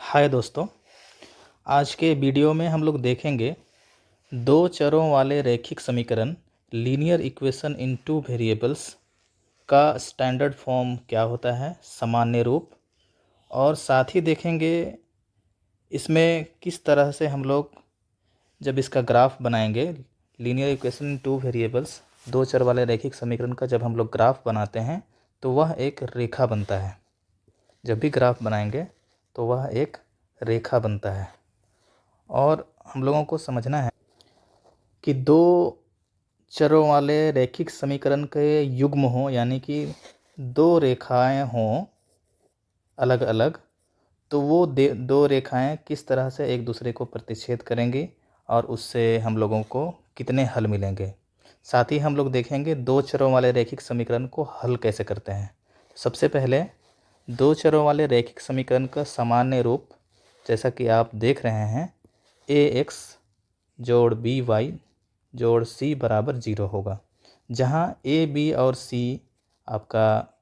हाय दोस्तों, आज के वीडियो में हम लोग देखेंगे दो चरों वाले रैखिक समीकरण linear equation in two variables का स्टैंडर्ड फॉर्म क्या होता है, सामान्य रूप। और साथ ही देखेंगे इसमें किस तरह से हम लोग जब इसका ग्राफ बनाएंगे। Linear equation in two variables, दो चर वाले रैखिक समीकरण का जब हम लोग ग्राफ बनाते हैं तो वह एक रेखा बनता है। जब भी ग्राफ बनाएंगे तो वह एक रेखा बनता है। और हम लोगों को समझना है कि दो चरों वाले रैखिक समीकरण के युग्म हों, यानी कि दो रेखाएं हों अलग अलग, तो वो दो रेखाएं किस तरह से एक दूसरे को प्रतिच्छेद करेंगी और उससे हम लोगों को कितने हल मिलेंगे। साथ ही हम लोग देखेंगे दो चरों वाले रैखिक समीकरण को हल कैसे करते हैं। सबसे पहले दो चरों वाले रैखिक समीकरण का सामान्य रूप जैसा कि आप देख रहे हैं, ax जोड़ by जोड़ c बराबर 0 होगा, जहां a, b और c आपका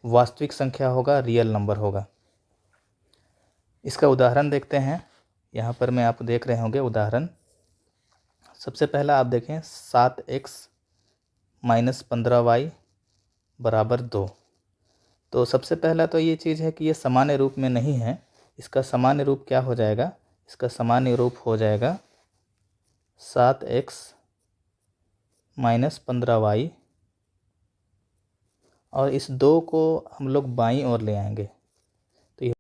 वास्तविक संख्या होगा, रियल नंबर होगा। इसका उदाहरण देखते हैं। यहाँ पर मैं आप देख रहे होंगे उदाहरण। सबसे पहला आप देखें 7x माइनस 15y बराबर 2। तो सबसे पहला तो ये चीज़ है कि ये सामान्य रूप में नहीं है। इसका सामान्य रूप क्या हो जाएगा? इसका सामान्य रूप हो जाएगा 7x माइनस 15y, और इस 2 को हम लोग बाईं ओर ले आएंगे तो ये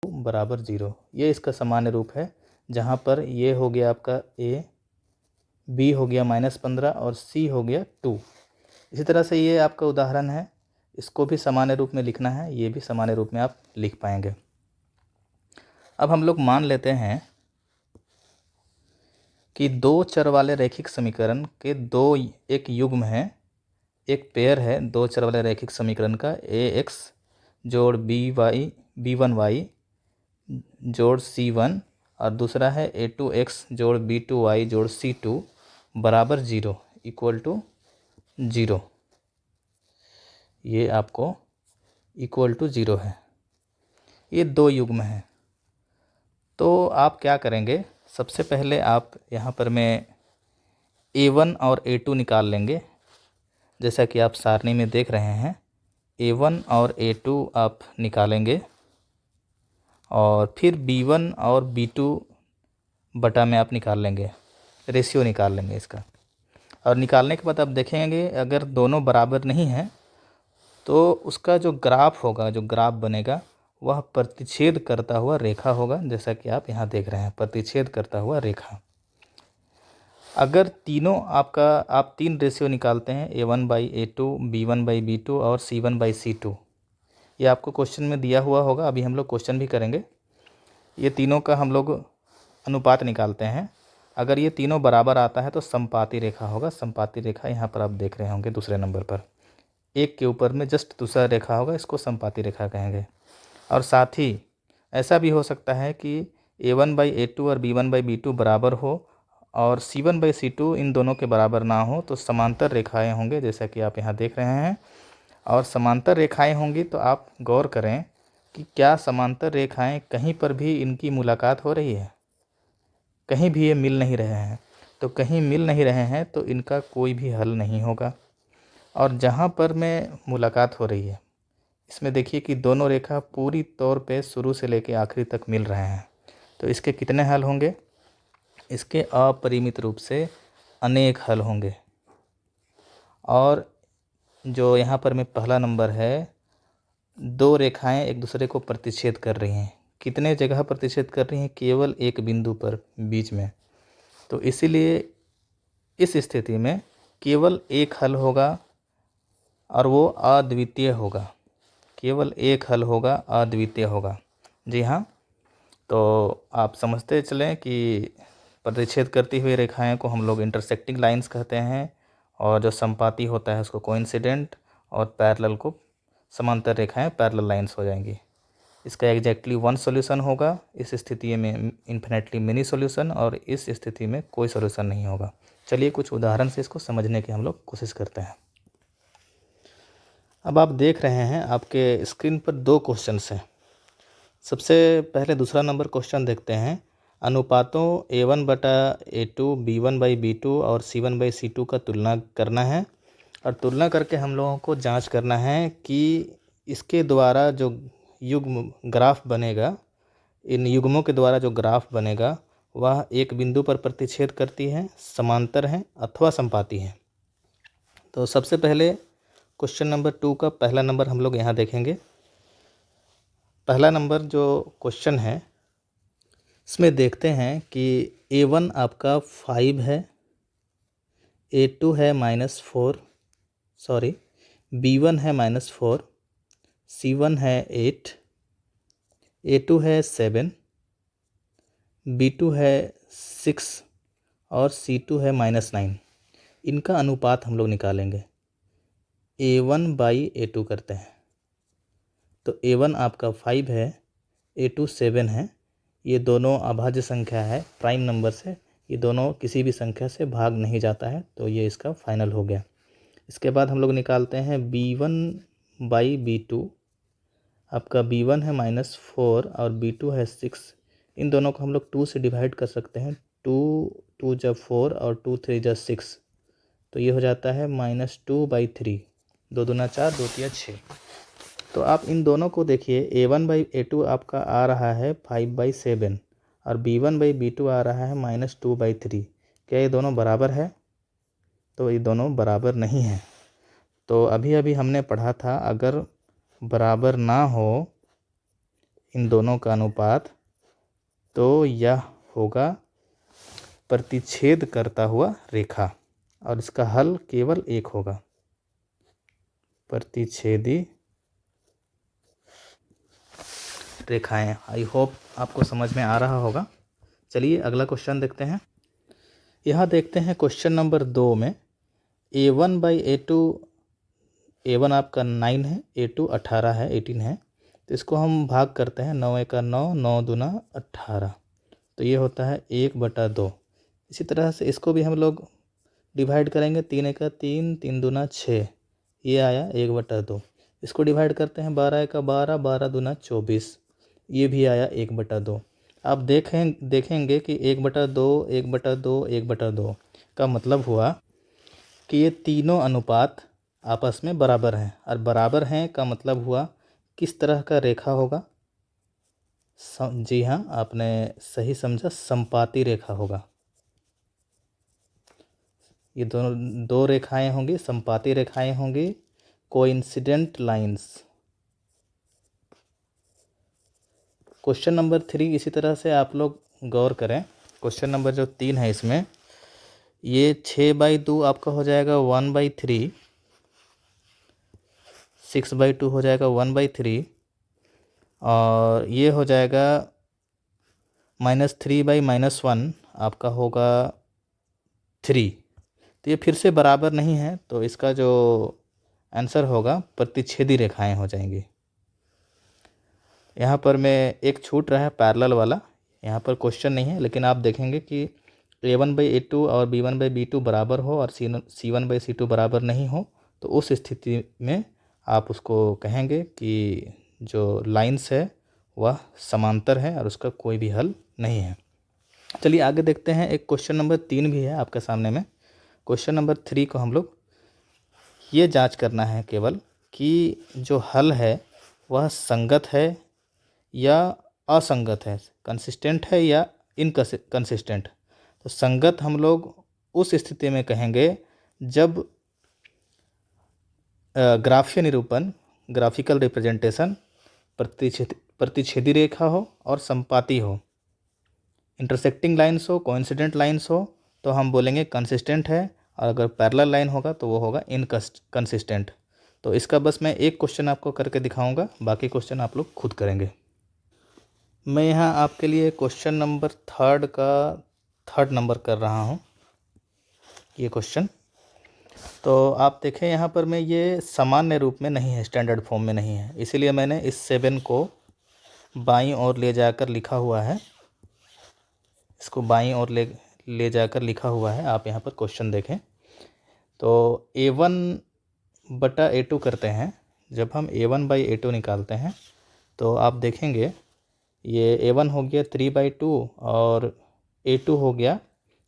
बराबर 0। ये इसका सामान्य रूप है, जहाँ पर ये हो गया आपका a, b हो गया -15 और c हो गया 2। इसी तरह से ये आपका उदाहरण है, इसको भी सामान्य रूप में लिखना है, ये भी सामान्य रूप में आप लिख पाएंगे। अब हम लोग मान लेते हैं कि दो चर वाले रैखिक समीकरण के दो एक युग्म है, एक पेयर है दो चर वाले रैखिक समीकरण का, ax जोड़ b1y जोड़ c1, और दूसरा है a2x जोड़ b2y जोड़ c2 बराबर 0 इक्वल टू 0। ये आपको इक्वल टू 0 है। ये दो युग्म हैं। तो आप क्या करेंगे? सबसे पहले आप यहाँ पर मैं a1 और a2 निकाल लेंगे, जैसा कि आप सारणी में देख रहे हैं। a1 और a2 आप निकालेंगे और फिर b1 और b2 बटा में आप निकाल लेंगे, रेशियो निकाल लेंगे इसका। और निकालने के बाद आप देखेंगे अगर दोनों बराबर नहीं हैं तो उसका जो ग्राफ होगा, जो ग्राफ बनेगा, वह प्रतिच्छेद करता हुआ रेखा होगा, जैसा कि आप यहाँ देख रहे हैं, प्रतिच्छेद करता हुआ रेखा। अगर तीनों आप तीन रेशियो निकालते हैं, a1/a2, b1/b2 और c1/c2, ये आपको क्वेश्चन में दिया हुआ होगा, अभी हम लोग क्वेश्चन भी करेंगे। ये तीनों का हम लोग अनुपात निकालते हैं। अगर ये तीनों बराबर आता है तो समपाती रेखा होगा। समपाती रेखा यहाँ पर आप देख रहे होंगे दूसरे नंबर पर, एक के ऊपर में जस्ट दूसरा रेखा होगा, इसको समपाती रेखा कहेंगे। और साथ ही ऐसा भी हो सकता है कि a1/a2 और b1/b2 बराबर हो और c1/c2 इन दोनों के बराबर ना हो, तो समांतर रेखाएं होंगे, जैसा कि आप यहाँ देख रहे हैं। और समांतर रेखाएं होंगी तो आप गौर करें कि क्या समांतर रेखाएं कहीं पर भी इनकी मुलाकात हो रही है? कहीं भी ये मिल नहीं रहे हैं। तो कहीं मिल नहीं रहे हैं तो इनका कोई भी हल नहीं होगा। और जहाँ पर में मुलाकात हो रही है, इसमें देखिए कि दोनों रेखा पूरी तौर पे शुरू से लेकर आखिरी तक मिल रहे हैं, तो इसके कितने हल होंगे? इसके अपरिमित रूप से अनेक हल होंगे। और जो यहाँ पर में पहला नंबर है, दो रेखाएं एक दूसरे को प्रतिच्छेद कर रही हैं। कितने जगह प्रतिच्छेद कर रही हैं? केवल एक बिंदु पर, बीच में। तो इसीलिए इस स्थिति में केवल एक हल होगा और वो अद्वितीय होगा। केवल एक हल होगा, अद्वितीय होगा। जी हाँ, तो आप समझते चलें कि प्रतिच्छेद करती हुई रेखाएं को हम लोग इंटरसेक्टिंग लाइंस कहते हैं, और जो समपाती होता है उसको कोइंसिडेंट, और पैरेलल को समांतर रेखाएं पैरेलल लाइंस हो जाएंगी। इसका एग्जैक्टली वन सॉल्यूशन होगा। इस स्थिति में इन्फिनेटली मेनी सॉल्यूशन, और इस स्थिति में कोई सॉल्यूशन नहीं होगा। चलिए कुछ उदाहरण से इसको समझने की हम लोग कोशिश करते हैं। अब आप देख रहे हैं आपके स्क्रीन पर दो क्वेश्चंस हैं। सबसे पहले दूसरा नंबर क्वेश्चन देखते हैं। अनुपातों A1/A2, B1/B2 और C1/C2 का तुलना करना है, और तुलना करके हम लोगों को जांच करना है कि इसके द्वारा जो युग्म ग्राफ बनेगा, इन युग्मों के द्वारा जो ग्राफ बनेगा वह एक बिंदु पर प्रतिच्छेद करती है, समांतर है अथवा संपाती है। तो सबसे पहले क्वेश्चन नंबर 2 का पहला नंबर हम लोग यहाँ देखेंगे। पहला नंबर जो क्वेश्चन है इसमें देखते हैं कि A1 आपका 5 है, A2 है -4, B1 है -4, C1 है 8, A2 है 7, B2 है 6 और C2 है -9। इनका अनुपात हम लोग निकालेंगे। A1/A2 करते हैं। तो A1 आपका 5 है, A2 7 है। ये दोनों अभाज्य संख्या है प्राइम नंबर से, ये दोनों किसी भी संख्या से भाग नहीं जाता है, तो ये इसका फाइनल हो गया। इसके बाद हम लोग निकालते हैं B1/B2। आपका B1 है -4 और B2 है 6। इन दोनों को हम लोग 2 से डिवाइड कर सकते हैं। 2 2 जब 4 और 2 3 जब 6, तो ये हो जाता है -2/3। 2 दूना 4, 2 तिया 6। तो आप इन दोनों को देखिए, A1/A2 आपका आ रहा है 5/7 और B1/B2 आ रहा है -2/3। क्या ये दोनों बराबर है? तो ये दोनों बराबर नहीं हैं। तो अभी अभी हमने पढ़ा था, अगर बराबर ना हो इन दोनों का अनुपात तो यह होगा प्रतिच्छेद करता हुआ रेखा, और इसका हल केवल एक होगा, प्रतिच्छेदी रेखाएं। आई होप आपको समझ में आ रहा होगा। चलिए अगला क्वेश्चन देखते हैं। यहाँ देखते हैं क्वेश्चन नंबर 2 में A1/A2, A1 आपका 9 है, A2 18 है, 18 है। तो इसको हम भाग करते हैं, 9 का 9, 9 दूना 18, तो ये होता है 1/2। इसी तरह से इसको भी हम लोग डिवाइड करेंगे, 3 का 3, 3 दूना 6, ये आया 1/2। इसको डिवाइड करते हैं, 12 का 12, 12 दूना 24, ये भी आया 1/2। आप देखेंगे कि 1/2, 1/2, 1/2 का मतलब हुआ कि ये तीनों अनुपात आपस में बराबर हैं, और बराबर हैं का मतलब हुआ किस तरह का रेखा होगा? जी हाँ, आपने सही समझा, संपाती रेखा होगा। ये दोनों दो रेखाएं होंगी, संपाती रेखाएं होंगी, कोइंसिडेंट लाइंस। क्वेश्चन नंबर 3 इसी तरह से आप लोग गौर करें। क्वेश्चन नंबर जो 3 है, इसमें ये 6/2 आपका हो जाएगा 1/3, 6/2 हो जाएगा 1/3, और ये हो जाएगा -3/-1 आपका होगा 3। तो ये फिर से बराबर नहीं है, तो इसका जो आंसर होगा प्रतिच्छेदी रेखाएं हो जाएंगी। यहाँ पर मैं एक छूट रहा है पैरेलल वाला, यहाँ पर क्वेश्चन नहीं है, लेकिन आप देखेंगे कि A1/A2 और B1/B2 बराबर हो और C1/C2 बराबर नहीं हो, तो उस स्थिति में आप उसको कहेंगे कि जो लाइंस है वह समांतर है और उसका कोई भी हल नहीं है। चलिए आगे देखते हैं। एक क्वेश्चन नंबर 3 भी है आपके सामने में। क्वेश्चन नंबर 3 को हम लोग ये जांच करना है केवल कि जो हल है वह संगत है या असंगत है, कंसिस्टेंट है या इनकंसिस्टेंट। तो संगत हम लोग उस स्थिति में कहेंगे जब ग्राफीय निरूपण, ग्राफिकल रिप्रेजेंटेशन प्रतिच्छेदी रेखा हो और संपाती हो, इंटरसेक्टिंग लाइन्स हो, कोइंसिडेंट लाइन्स हो, तो हम बोलेंगे कंसिस्टेंट है, और अगर पैरेलल लाइन होगा तो वो होगा इनकंसिस्टेंट। तो इसका बस मैं एक क्वेश्चन आपको करके दिखाऊंगा, बाकी क्वेश्चन आप लोग खुद करेंगे। मैं यहाँ आपके लिए क्वेश्चन नंबर 3 का 3rd नंबर कर रहा हूँ, ये क्वेश्चन। तो आप देखें यहाँ पर मैं ये सामान्य रूप में नहीं है, स्टैंडर्ड फॉर्म में नहीं है, इसीलिए मैंने इस 7 को बाईं ओर ले जाकर लिखा हुआ है। इसको बाईं ओर ले जाकर लिखा हुआ है। आप यहाँ पर क्वेश्चन देखें तो A1/A2 करते हैं। जब हम A1/A2 निकालते हैं तो आप देखेंगे ये A1 हो गया 3/2 और A2 हो गया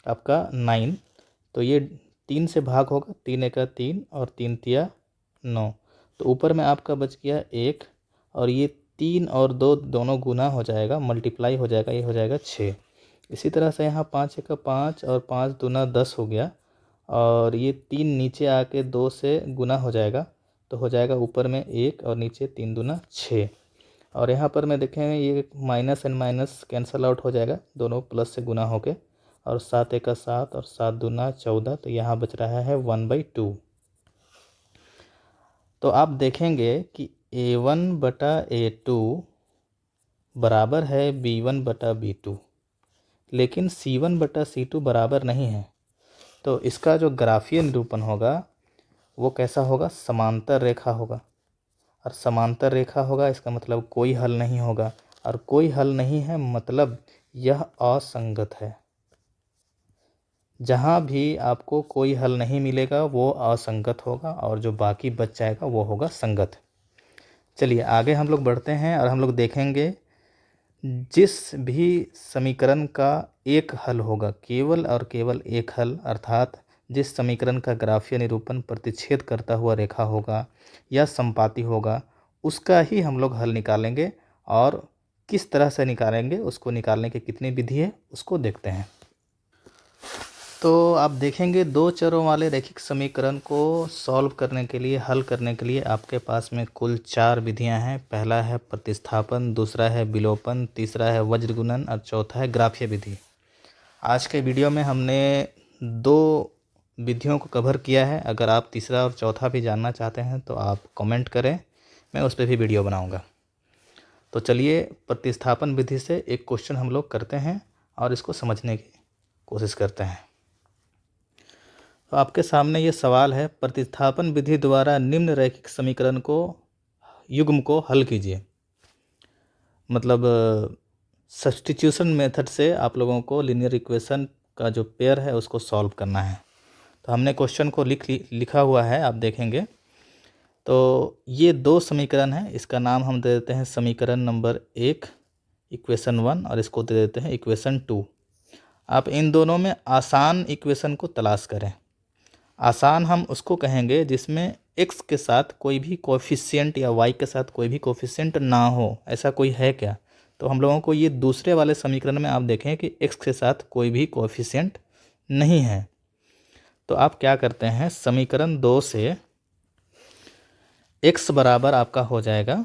आपका 9। तो ये 3 से भाग होगा, 3 एका 3 और 3 तिया 9। तो ऊपर में आपका बच गया 1 और ये 3 और 2 दोनों गुना हो जाएगा, मल्टीप्लाई हो जाएगा, ये हो जाएगा 6। इसी तरह से यहाँ 5 एका 5 और 5 दूना 10 हो गया और ये 3 नीचे आके 2 से गुना हो जाएगा, तो हो जाएगा ऊपर में 1 और नीचे 3 दूना 6। और यहाँ पर मैं देखेंगे ये minus and minus cancel out हो जाएगा, दोनों प्लस से गुना होके, और 7 एका 7 और 7 दूना 14, तो यहाँ बच रहा है 1/2। तो आप देखेंगे कि A1/A2 बराबर है B1/B2, लेकिन C1/C2 बराबर नहीं है। तो इसका जो ग्राफीय निरूपण होगा वो कैसा होगा, समांतर रेखा होगा। और समांतर रेखा होगा इसका मतलब कोई हल नहीं होगा, और कोई हल नहीं है मतलब यह असंगत है। जहाँ भी आपको कोई हल नहीं मिलेगा वो असंगत होगा, और जो बाकी बच जाएगा वो होगा संगत। चलिए आगे हम लोग बढ़ते हैं और हम लोग देखेंगे जिस भी समीकरण का एक हल होगा, केवल और केवल एक हल, अर्थात जिस समीकरण का ग्राफीय निरूपण प्रतिच्छेद करता हुआ रेखा होगा या संपाती होगा, उसका ही हम लोग हल निकालेंगे। और किस तरह से निकालेंगे, उसको निकालने की कितनी विधि है उसको देखते हैं। तो आप देखेंगे दो चरों वाले रैखिक समीकरण को सॉल्व करने के लिए, हल करने के लिए आपके पास में कुल 4 विधियां हैं। पहला है प्रतिस्थापन, दूसरा है विलोपन, तीसरा है वज्रगुणन और चौथा है ग्राफीय विधि। आज के वीडियो में हमने 2 विधियों को कवर किया है। अगर आप तीसरा और चौथा भी जानना चाहते हैं तो आप कमेंट करें, मैं उस पर भी वीडियो बनाऊँगा। तो चलिए प्रतिस्थापन विधि से एक क्वेश्चन हम लोग करते हैं और इसको समझने की कोशिश करते हैं। तो आपके सामने ये सवाल है, प्रतिस्थापन विधि द्वारा निम्न रैखिक समीकरण को युग्म को हल कीजिए। मतलब सब्स्टिट्यूशन मेथड से आप लोगों को लीनियर इक्वेशन का जो पेयर है उसको सॉल्व करना है। तो हमने क्वेश्चन को लिखा हुआ है, आप देखेंगे। तो ये 2 समीकरण हैं, इसका नाम हम दे देते हैं समीकरण नंबर 1 इक्वेशन 1 और इसको दे देते हैं इक्वेशन 2। आप इन दोनों में आसान इक्वेशन को तलाश करें। आसान हम उसको कहेंगे जिसमें x के साथ कोई भी कोफिशिएंट या y के साथ कोई भी कोफिशिएंट ना हो। ऐसा कोई है क्या? तो हम लोगों को ये दूसरे वाले समीकरण में आप देखें कि x के साथ कोई भी कोफिशिएंट नहीं है। तो आप क्या करते हैं, समीकरण 2 से x बराबर आपका हो जाएगा,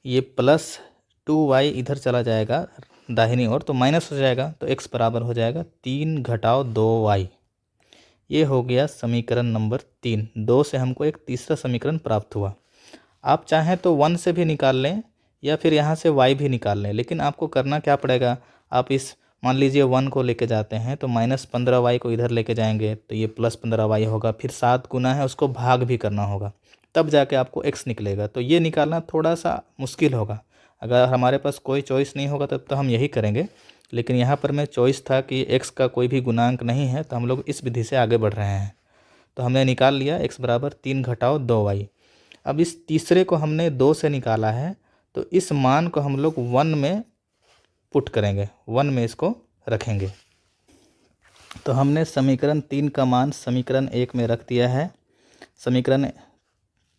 ये प्लस 2y इधर चला जाएगा दाहिनी ओर तो माइनस हो जाएगा, तो x बराबर हो जाएगा 3 घटाओ 2y। ये हो गया समीकरण नंबर 3। 2 से हमको एक तीसरा समीकरण प्राप्त हुआ। आप चाहें तो 1 से भी निकाल लें या फिर यहाँ से y भी निकाल लें, लेकिन आपको करना क्या पड़ेगा, आप इस मान लीजिए 1 को लेके जाते हैं तो -15y को इधर लेके जाएंगे तो ये +15y होगा। फिर 7 गुना है उसको भाग भी करना होगा, तब जाके आपको x निकलेगा। तो ये निकालना थोड़ा सा मुश्किल होगा। अगर हमारे पास कोई चॉइस नहीं होगा तब तो हम यही करेंगे, लेकिन यहाँ पर मैं चॉइस था कि x का कोई भी गुणांक नहीं है तो हम लोग इस विधि से आगे बढ़ रहे हैं। तो हमने निकाल लिया x बराबर 3 घटाओ 2y। अब इस तीसरे को हमने 2 से निकाला है तो इस मान को हम लोग 1 में पुट करेंगे, 1 में इसको रखेंगे। तो हमने समीकरण 3 का मान समीकरण 1 में रख दिया है। समीकरण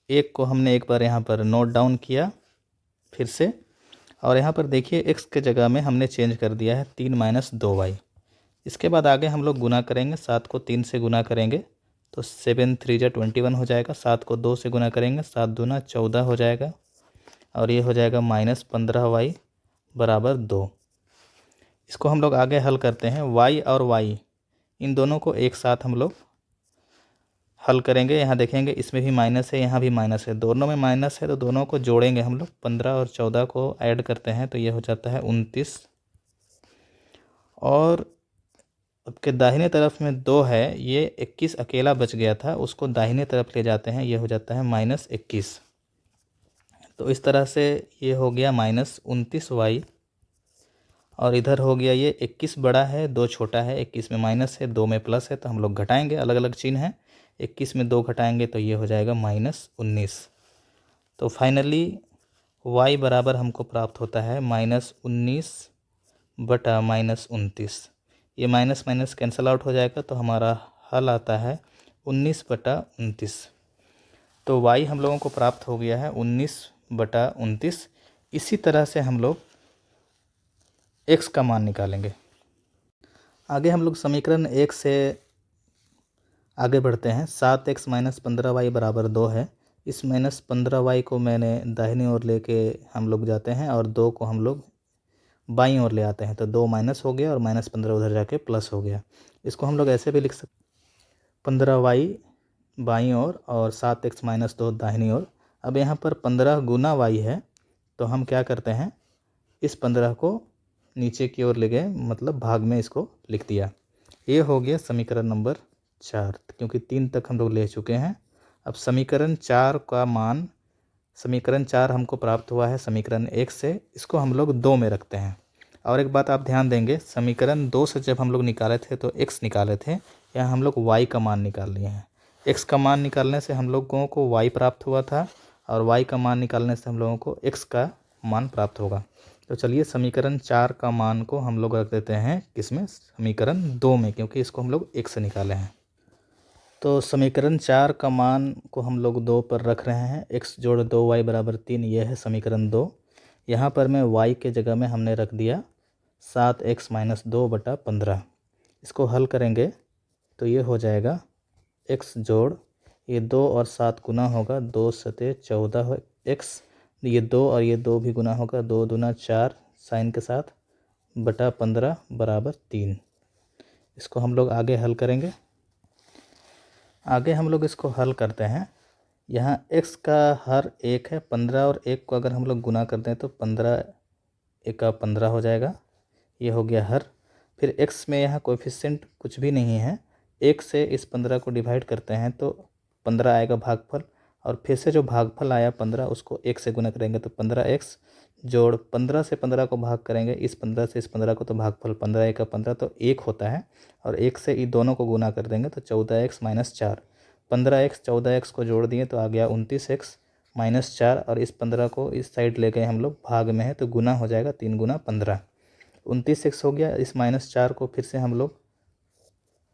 1 को हमने एक बार यहाँ पर नोट डाउन किया फिर से, और यहाँ पर देखिए x के जगह में हमने चेंज कर दिया है 3 - 2y। इसके बाद आगे हम लोग गुना करेंगे, 7 को 3 से गुना करेंगे तो 7 3 जा 21 हो जाएगा। 7 को 2 से गुना करेंगे, 7 दूना 14 हो जाएगा, और ये हो जाएगा -15y बराबर 2। इसको हम लोग आगे हल करते हैं। y और y इन दोनों को एक साथ हम लोग हल करेंगे। यहाँ देखेंगे इसमें भी माइनस है, यहाँ भी माइनस है, दोनों में माइनस है तो दोनों को जोड़ेंगे हम लोग। 15 और 14 को ऐड करते हैं तो ये हो जाता है 29, और आपके दाहिने तरफ में 2 है, ये 21 अकेला बच गया था, उसको दाहिने तरफ ले जाते हैं, ये हो जाता है -21। तो इस तरह से ये हो गया -29y, और इधर हो गया ये 21 बड़ा है 2 छोटा है, 21 में माइनस है 2 में प्लस है, तो हम लोग घटाएंगे, अलग अलग चिन्ह है। 21 में 2 घटाएंगे तो ये हो जाएगा -19। तो फाइनली y बराबर हमको प्राप्त होता है -19 बटा -29। ये माइनस माइनस कैंसिल आउट हो जाएगा तो हमारा हल आता है 19 बटा 29। तो y हम लोगों को प्राप्त हो गया है 19 बटा 29। इसी तरह से हम लोग x का मान निकालेंगे। आगे हम लोग समीकरण 1 से आगे बढ़ते हैं। 7x माइनस 15y बराबर 2 है। इस माइनस 15y को मैंने दाहिनी ओर लेके हम लोग जाते हैं और 2 को हम लोग बाईं ओर ले आते हैं, तो 2 माइनस हो गया और -15 उधर जाके प्लस हो गया। इसको हम लोग ऐसे भी लिख सकते, 15y बाईं ओर और 7x माइनस 2 दाहिनी ओर। अब यहाँ पर 15 गुना y है, तो हम क्या करते हैं, इस 15 को नीचे की ओर ले गए, मतलब भाग में इसको लिख दिया। ये हो गया समीकरण नंबर 4, क्योंकि 3 तक हम लोग ले चुके हैं। अब समीकरण 4 का मान, समीकरण 4 हमको प्राप्त हुआ है समीकरण 1 से, इसको हम लोग 2 में रखते हैं। और एक बात आप ध्यान देंगे, समीकरण 2 से जब हम लोग निकाले थे तो x निकाले थे, यहाँ हम लोग y का मान निकाल लिए हैं। x का मान निकालने से हम लोगों को y प्राप्त हुआ था और y का मान निकालने से हम लोगों को x का मान प्राप्त होगा। तो चलिए समीकरण 4 का मान को हम लोग रख देते हैं किसमें, समीकरण 2 में, क्योंकि इसको हम लोग 1 से निकाले हैं। तो समीकरण 4 का मान को हम लोग 2 पर रख रहे हैं। x जोड़ 2y बराबर 3, यह है समीकरण 2। यहाँ पर मैं y के जगह में हमने रख दिया 7x माइनस 2 बटा 15। इसको हल करेंगे तो ये हो जाएगा x जोड़, ये 2 और 7 गुना होगा, 2 सते 14 x, ये 2 और ये 2 भी गुना होगा, 2 दूना 4 साइन के साथ बटा 15 बराबर 3। इसको हम लोग आगे हल करेंगे। आगे हम लोग इसको हल करते हैं। यहाँ x का हर 1 है, 15 और 1 को अगर हम लोग गुना करते हैं तो 15 1 का 15 हो जाएगा, ये हो गया हर। फिर x में यहाँ कोएफिशिएंट कुछ भी नहीं है, 1 से इस 15 को डिवाइड करते हैं तो 15 आएगा भागफल, और फिर से जो भागफल आया 15 उसको 1 से गुना करेंगे तो 15x जोड़ 15 से 15 को भाग करेंगे, इस 15 से इस 15 को, तो भागफल 15 1 का 15 तो 1 होता है, और 1 से इन दोनों को गुना कर देंगे तो 14x माइनस 4। 15x 14x को जोड़ दिए तो आ गया 29x माइनस 4, और इस 15 को इस साइड ले गए हम लोग, भाग में है तो गुना हो जाएगा, 3 गुना 15, 29x हो गया। इस -4 को फिर से हम लोग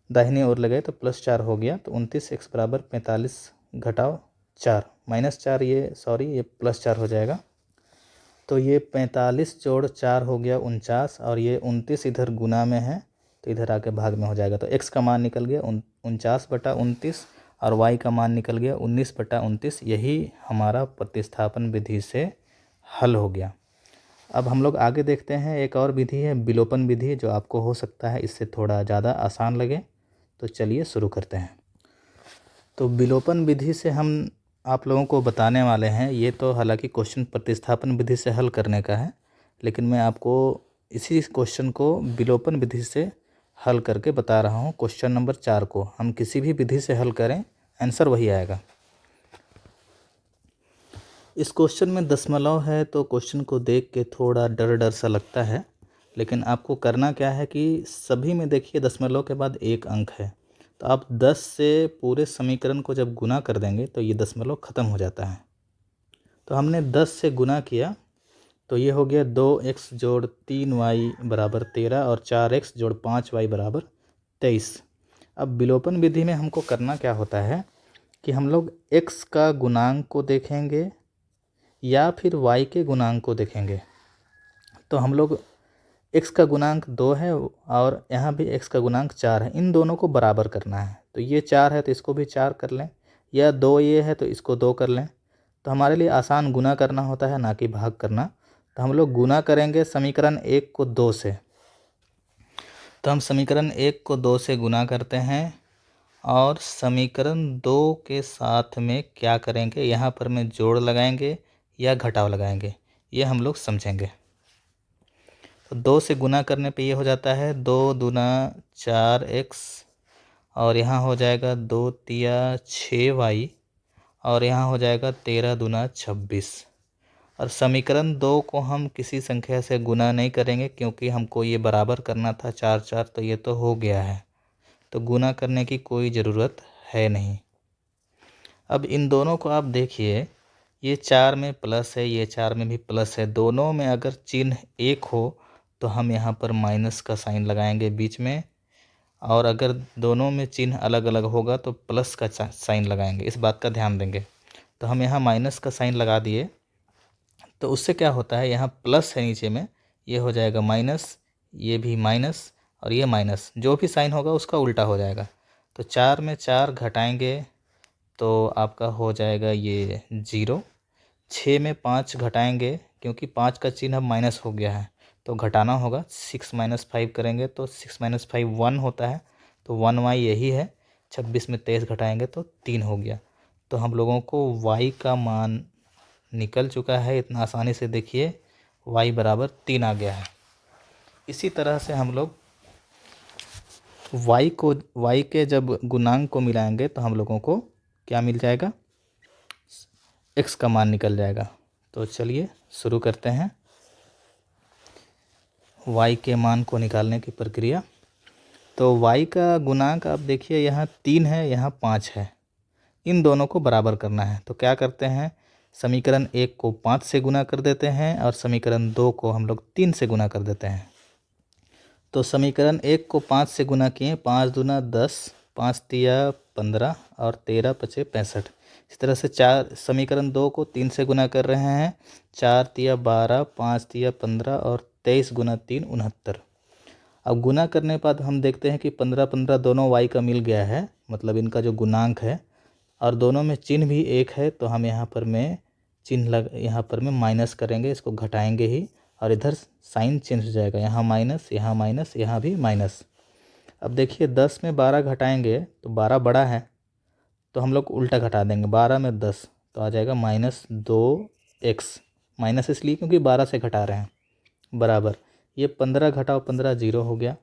दाहिनी ओर ले गए तो +4 हो गया, तो 29x बराबर 45 घटाओ 4 -4, ये सॉरी ये +4 हो जाएगा। तो ये 45 जोड़ 4 हो गया 49, और ये 29 इधर गुना में है तो इधर आके भाग में हो जाएगा। तो x का मान निकल गया 49 बटा 29 और y का मान निकल गया 19 बटा 29। यही हमारा प्रतिस्थापन विधि से हल हो गया। अब हम लोग आगे देखते हैं, एक और विधि है विलोपन विधि, जो आपको हो सकता है इससे थोड़ा ज़्यादा आसान लगे। तो चलिए शुरू करते हैं। तो विलोपन विधि से हम आप लोगों को बताने वाले हैं, ये तो हालांकि क्वेश्चन प्रतिस्थापन विधि से हल करने का है, लेकिन मैं आपको इसी क्वेश्चन को विलोपन विधि से हल करके बता रहा हूँ। क्वेश्चन नंबर 4 को हम किसी भी विधि से हल करें, आंसर वही आएगा। इस क्वेश्चन में दशमलव है तो क्वेश्चन को देख के थोड़ा डर डर सा लगता है, लेकिन आपको करना क्या है कि सभी में देखिए दशमलव के बाद 1 अंक है, तो आप 10 से पूरे समीकरण को जब गुना कर देंगे तो ये दशमलव ख़त्म हो जाता है। तो हमने 10 से गुना किया तो ये हो गया 2x जोड़ 3y बराबर 13 और 4x जोड़ 5y बराबर 23। अब विलोपन विधि में हमको करना क्या होता है कि हम लोग x का गुणांक को देखेंगे या फिर y के गुणांक को देखेंगे। तो हम लोग x का गुणांक 2 है और यहाँ भी x का गुणांक 4 है, इन दोनों को बराबर करना है। तो ये 4 है तो इसको भी 4 कर लें, या 2 ये है तो इसको 2 कर लें। तो हमारे लिए आसान गुना करना होता है, ना कि भाग करना। तो हम लोग गुना करेंगे समीकरण 1 को 2 से। तो हम समीकरण 1 को 2 से गुना करते हैं और समीकरण 2 के साथ में क्या करेंगे, यहाँ पर में जोड़ लगाएंगे या घटाव लगाएंगे, ये हम लोग समझेंगे। तो 2 से गुना करने पे ये हो जाता है 2 दूना 4x, और यहाँ हो जाएगा 2 तिया 6y, और यहाँ हो जाएगा 13 दूना 26। और समीकरण 2 को हम किसी संख्या से गुना नहीं करेंगे, क्योंकि हमको ये बराबर करना था 4 4, तो ये तो हो गया है, तो गुना करने की कोई ज़रूरत है नहीं। अब इन दोनों को आप देखिए, ये 4 में प्लस है, ये 4 में भी प्लस है। दोनों में अगर चिन्ह एक हो तो हम यहाँ पर माइनस का साइन लगाएंगे बीच में, और अगर दोनों में चिन्ह अलग अलग होगा तो प्लस का साइन लगाएंगे। इस बात का ध्यान देंगे। तो हम यहाँ माइनस का साइन लगा दिए, तो उससे क्या होता है, यहाँ प्लस है नीचे में, ये हो जाएगा माइनस, ये भी माइनस और ये माइनस, जो भी साइन होगा उसका उल्टा हो जाएगा। तो 4 में 4 घटाएंगे तो आपका हो जाएगा ये 0। 6 में 5 घटाएंगे, क्योंकि 5 का चिन्ह अब माइनस हो गया है तो घटाना होगा। 6 - 5 करेंगे तो 6 - 5 1 होता है, तो 1y यही है। 26 में 23 घटाएंगे तो 3 हो गया। तो हम लोगों को y का मान निकल चुका है। इतना आसानी से देखिए y बराबर 3 आ गया है। इसी तरह से हम लोग y के जब गुणांक को मिलाएंगे तो हम लोगों को क्या मिल जाएगा, x का मान निकल जाएगा। तो चलिए शुरू करते हैं y के मान को निकालने की प्रक्रिया। तो y का गुणांक आप देखिए, यहाँ 3 है, यहाँ 5 है। इन दोनों को बराबर करना है। तो क्या करते हैं, समीकरण 1 को 5 से गुना कर देते हैं और समीकरण 2 को हम लोग 3 से गुना कर देते हैं। तो समीकरण 1 को 5 से गुना किए, 5 दूना 10, 5 तिया 15 और 13 पचे 65। इस तरह से समीकरण 2 को 3 से गुना कर रहे हैं। 4 तिया 12, 5 तिया 15 और 23 गुना 3 69। अब गुना करने के बाद हम देखते हैं कि 15 15 दोनों y का मिल गया है, मतलब इनका जो गुणांक है, और दोनों में चिन्ह भी एक है। तो हम यहाँ पर में माइनस करेंगे, इसको घटाएंगे ही, और इधर साइन चेंज हो जाएगा, यहाँ माइनस, यहाँ माइनस, यहाँ भी माइनस। अब देखिए 10 में 12 घटाएंगे तो 12 बड़ा है, तो हम लोग उल्टा घटा देंगे। 12 में 10 तो आ जाएगा -2x। माइनस इसलिए क्योंकि 12 से घटा रहे हैं, बराबर ये 15 घटाओ 15 0 हो गया।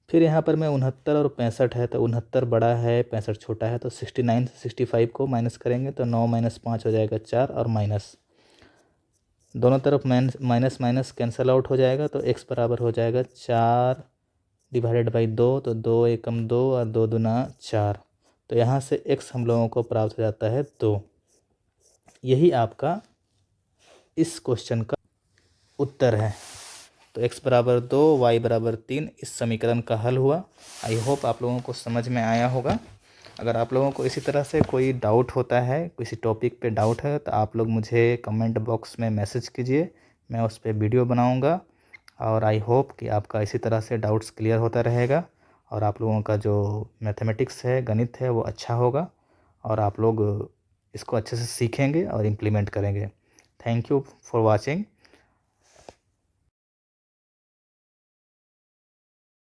फिर यहाँ पर में 69 और 65 है, तो 69 बड़ा है 65 छोटा है, तो 69 से 65 को माइनस करेंगे तो 9 - 5 हो जाएगा 4, और माइनस दोनों तरफ माइनस माइनस कैंसल आउट हो जाएगा। तो x बराबर हो जाएगा 4 / 2, तो 2 एकम 2 और 2 दूना 4। तो यहाँ से x हम लोगों को प्राप्त हो जाता है 2। यही आपका इस क्वेश्चन का उत्तर है। तो x बराबर 2, y बराबर 3 इस समीकरण का हल हुआ। आई होप आप लोगों को समझ में आया होगा। अगर आप लोगों को इसी तरह से कोई डाउट होता है, किसी टॉपिक पे डाउट है, तो आप लोग मुझे कमेंट बॉक्स में मैसेज कीजिए, मैं उस पर वीडियो बनाऊंगा। और आई होप कि आपका इसी तरह से डाउट्स क्लियर होता रहेगा, और आप लोगों का जो मैथमेटिक्स है, गणित है, वो अच्छा होगा, और आप लोग इसको अच्छे से सीखेंगे और इम्प्लीमेंट करेंगे। Thank you for watching.